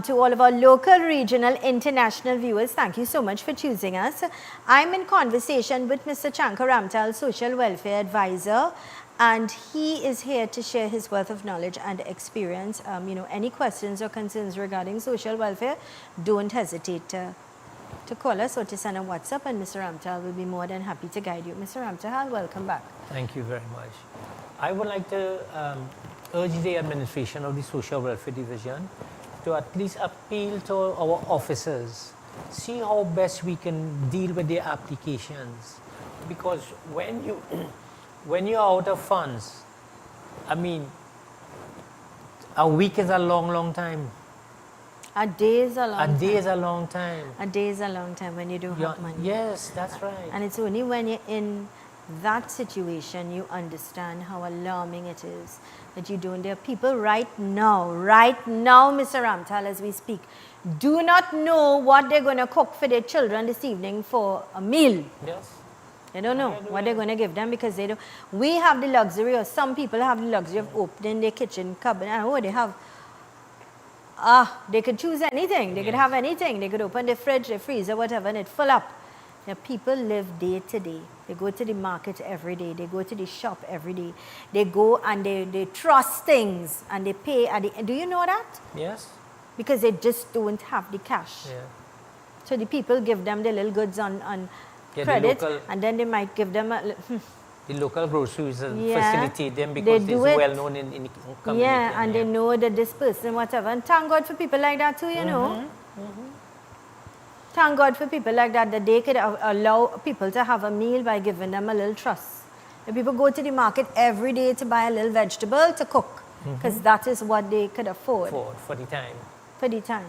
To all of our local, regional, international viewers, thank you so much for choosing us. I'm in conversation with Mr. Chankar Ramtal, Social Welfare Advisor, and he is here to share his wealth of knowledge and experience. Any questions or concerns regarding social welfare, don't hesitate to call us or to send a WhatsApp, and Mr. Ramtal will be more than happy to guide you. Mr. Ramtal, welcome back. Thank you very much. I would like to urge the administration of the Social Welfare Division to at least appeal to our officers, see how best we can deal with their applications. Because when you're out of funds, I mean, a week is a long time. A day is a long time. A day is a long time. A day is a long time when you don't have money. Yes, that's right. And it's only when you're in that situation you understand how alarming it is that you don't. There are people right now, Mr. Ramtal, as we speak, do not know what they're going to cook for their children this evening for a meal. Yes. They don't know what they're going to give them because they don't. We have the luxury, or some people have the luxury of opening their kitchen cupboard, and they have. They could choose anything. They could have anything. They could open their fridge, their freezer, whatever, and it full up. Now, people live day to day. They go to the market every day. They go to the shop every day. They go and they trust things and they pay. Do you know that? Yes. Because they just don't have the cash. Yeah. So the people give them the little goods on credit, and then they might give them a... The local groceries facilitate them because it's well known in the community. Yeah, and they know that this person, whatever. And thank God for people like that too, you know. Thank God for people like that they could allow people to have a meal by giving them a little trust. And people go to the market every day to buy a little vegetable to cook because that is what they could afford. For the time. For the time.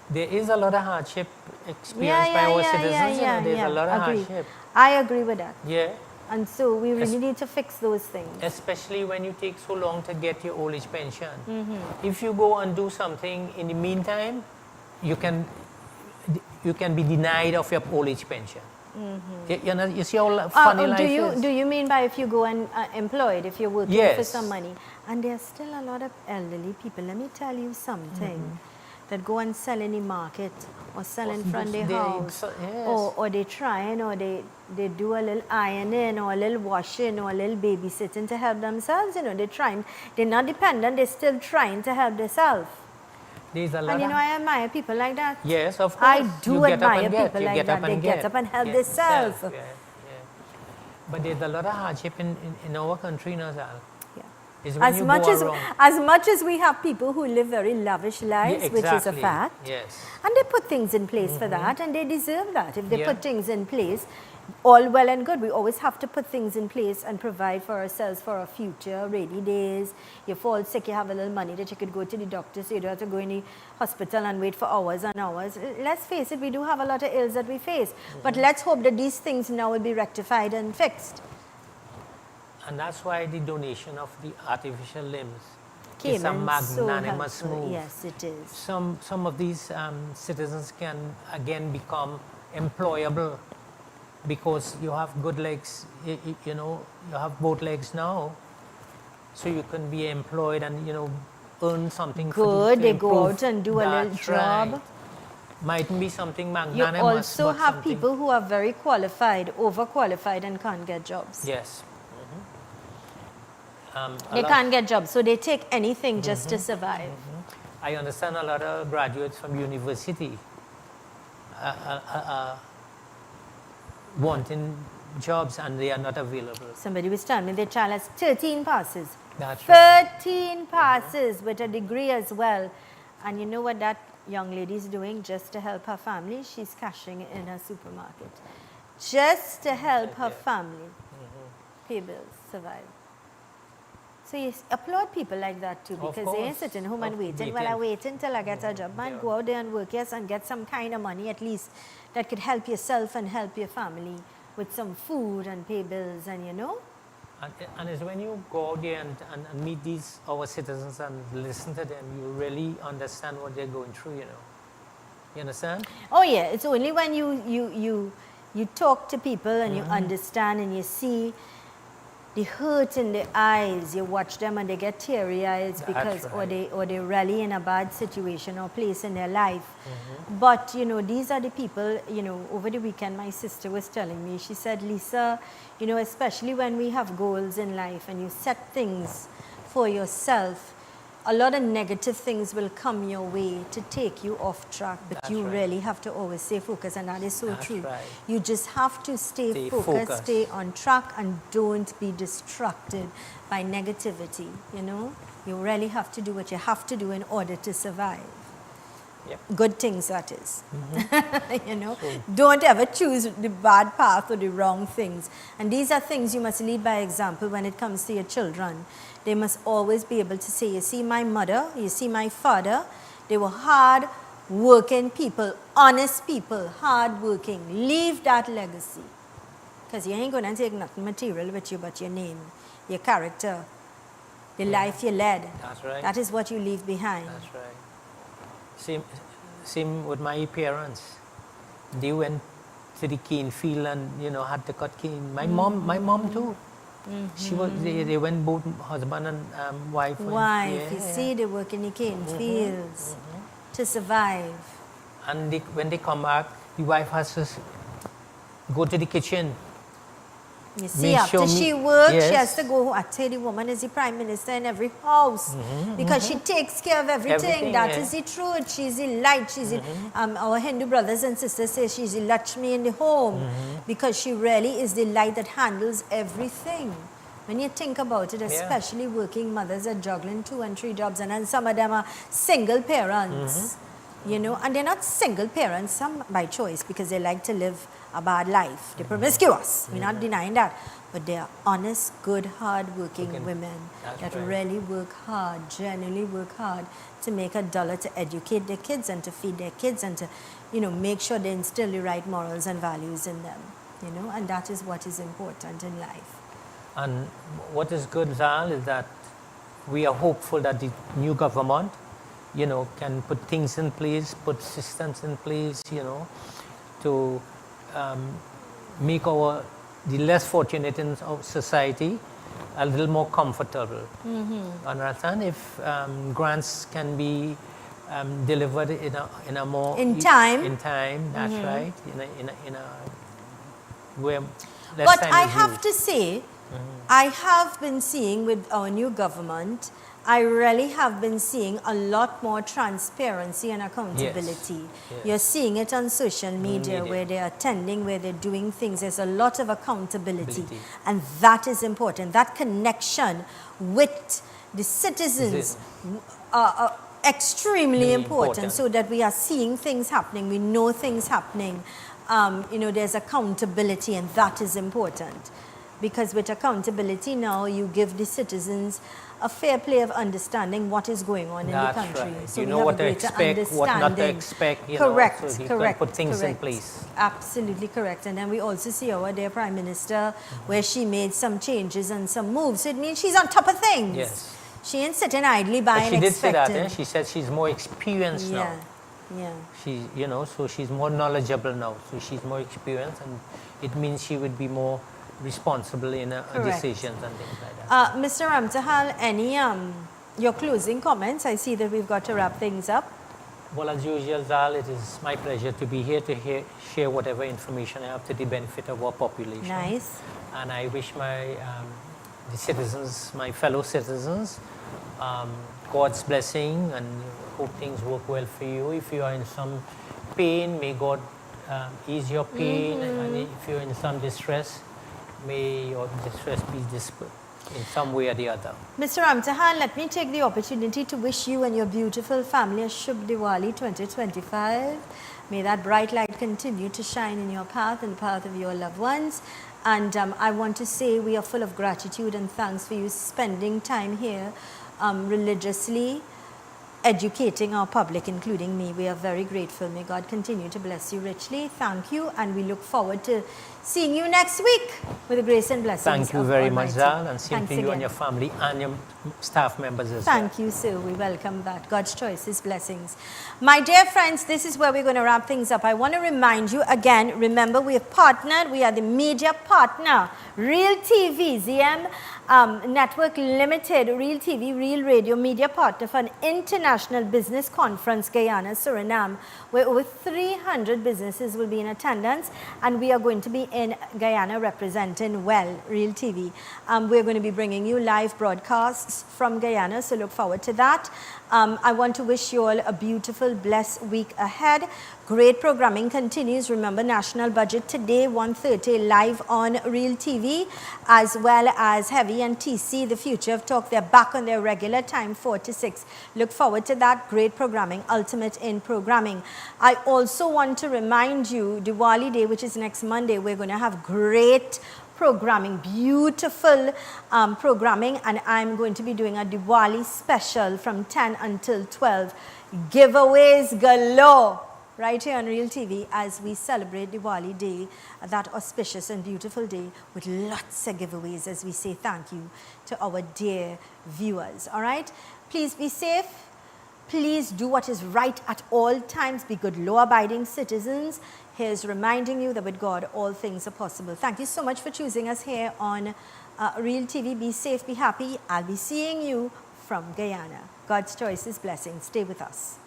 There is a lot of hardship experienced by our citizens. There's a lot of hardship. I agree with that. Yeah. And so we really need to fix those things. Especially when you take so long to get your old age pension. If you go and do something in the meantime, you can be denied of your old age pension. You see how funny life is? Do you mean by if you go and employed, if you're working for some money? And there's still a lot of elderly people. Let me tell you something. That go and sell in the market or sell in front of their house, or they try or they do a little ironing or a little washing or a little babysitting to help themselves. They're not dependent, they're still trying to help themselves. There's a lot and I admire people like that. Yes, of course. I do admire people like that. They get up and help themselves. But there's a lot of hardship in our country now, As much as we have people who live very lavish lives, which is a fact, and they put things in place for that, and they deserve that. If they put things in place, all well and good. We always have to put things in place and provide for ourselves for our future, rainy days. You fall sick, you have a little money that you could go to the doctor, so you don't have to go in the hospital and wait for hours and hours. Let's face it, we do have a lot of ills that we face. But let's hope that these things now will be rectified and fixed. And that's why the donation of the artificial limbs Came is a in magnanimous so helpful. move. Yes, it is. Some of these citizens can again become employable because you have good legs, you know, you have both legs now, so you can be employed and, you know, earn something. Good, they go out and do a little job. Right. Mightn't be something You magnanimous. also but have something- people who are very qualified, overqualified, and can't get jobs. Yes. A They lot- can't get jobs, so they take anything just to survive. I understand a lot of graduates from university wanting jobs and they are not available. Somebody was telling me their child has 13 passes. That's right. 13 passes with a degree as well. And you know what that young lady is doing just to help her family? She's cashing in her supermarket. Just to help her family pay bills, survive. So you applaud people like that too, Of because they ain't course. sitting home and waiting. Well, I wait until I get a job. Man, go out there and work, yes, and get some kind of money at least that could help yourself and help your family with some food and pay bills and, you know. And it's when you go out there and meet these our citizens and listen to them, you really understand what they're going through, you know. You understand? Oh yeah, it's only when you talk to people and you understand and you see the hurt in their eyes, you watch them and they get teary eyes because or they're really in a bad situation or place in their life. But you know, these are the people, you know, over the weekend my sister was telling me, she said, Lisa, you know, especially when we have goals in life and you set things for yourself, a lot of negative things will come your way to take you off track, but you really have to always stay focused, and that is so true. Right. You just have to stay focused, focused. stay on track, and don't be distracted by negativity, you know? You really have to do what you have to do in order to survive. Yep. Good things, that is. You know, don't ever choose the bad path or the wrong things. And these are things you must lead by example when it comes to your children. They must always be able to say, you see my mother, you see my father, they were hard working people, honest people, hard working. Leave that legacy. Because you ain't going to take nothing material with you but your name, your character, the life you led. That's right. That is what you leave behind. That's right. Same with my parents. They went to the cane field and, you know, had to cut cane. My mom too. She was. They went both husband and wife. You see, they work in the cane fields to survive. And when they come back, the wife has to go to the kitchen. You see, after she works, she has to go. I tell you, the woman is the prime minister in every house because she takes care of everything. That is the truth. She's the light. She's the, our Hindu brothers and sisters say she's the Lakshmi in the home because she really is the light that handles everything. When you think about it, especially working mothers are juggling 2 and 3 jobs, and then some of them are single parents, you know, and they're not single parents, some by choice because they like to live a bad life. They're promiscuous. We're not denying that. But they are honest, good, hard-working women that really work hard, genuinely work hard to make $1 to educate their kids and to feed their kids and to, you know, make sure they instill the right morals and values in them, you know, and that is what is important in life. And what is good, Zal, is that we are hopeful that the new government, you know, can put things in place, put systems in place, you know, to make the less fortunate in our society a little more comfortable. Understand? If grants can be delivered in a more in time. That's right. In a where less But time I is have used. to say, I have been seeing with our new government, I really have been seeing a lot more transparency and accountability. Yes. You're seeing it on social media where they're attending, where they're doing things. There's a lot of accountability. And that is important. That connection with the citizens are extremely important so that we are seeing things happening, we know things happening. there's accountability, and that is important. Because with accountability now, you give the citizens a fair play of understanding what is going on in the country. Right. So you we know have what a to greater expect, what not to understanding. expect, Correct, so he correct, can put things in correct. place. Absolutely correct. And then we also see our dear Prime Minister, where she made some changes and some moves. So it means she's on top of things. Yes. She ain't sitting idly by But and she did say that, expecting. she said she's more experienced now. Yeah. She, so she's more knowledgeable now. So she's more experienced, and it means she would be more responsible in her decisions and things like that. Mr. Ramtahal, any your closing comments? I see that we've got to wrap things up. Well, as usual, Zal, it is my pleasure to be here to share whatever information I have to the benefit of our population. Nice. And I wish the citizens, my fellow citizens, God's blessing, and hope things work well for you. If you are in some pain, may God ease your pain. And if you're in some distress, may your distress be dispelled in some way or the other. Mr. Ramtahan, let me take the opportunity to wish you and your beautiful family a Shubh Diwali 2025. May that bright light continue to shine in your path and the path of your loved ones. And I want to say we are full of gratitude and thanks for you spending time here religiously, educating our public, including me. We are very grateful. May God continue to bless you richly. Thank you, and we look forward to seeing you next week with the grace and blessings. Thank you very much, Zal, and same to you again. and your family and your staff members as well. Thank you, sir. We welcome that. God's choice is blessings. My dear friends, this is where we're going to wrap things up. I want to remind you again, remember we have partnered, we are the media partner, Real TV, ZM Network Limited, Real TV, Real Radio media partner for an international business conference, Guyana, Suriname, where over 300 businesses will be in attendance, and we are going to be in Guyana representing Real TV. We're going to be bringing you live broadcasts from Guyana, so look forward to that. I want to wish you all a beautiful, blessed week ahead. Great programming continues. Remember, National Budget today, 1:30, live on Real TV, as well as Heavy and TC, The Future of Talk. They're back on their regular time, 4 to 6. Look forward to that. Great programming, ultimate in programming. I also want to remind you, Diwali Day, which is next Monday, we're going to have great programming, beautiful programming, and I'm going to be doing a Diwali special from 10 until 12. Giveaways galore right here on Real TV as we celebrate Diwali Day, that auspicious and beautiful day, with lots of giveaways as we say thank you to our dear viewers. All right, please be safe. Please do what is right at all times. Be good, law-abiding citizens. Here's reminding you that with God, all things are possible. Thank you so much for choosing us here on Real TV. Be safe, be happy. I'll be seeing you from Guyana. God's choice is blessing. Stay with us.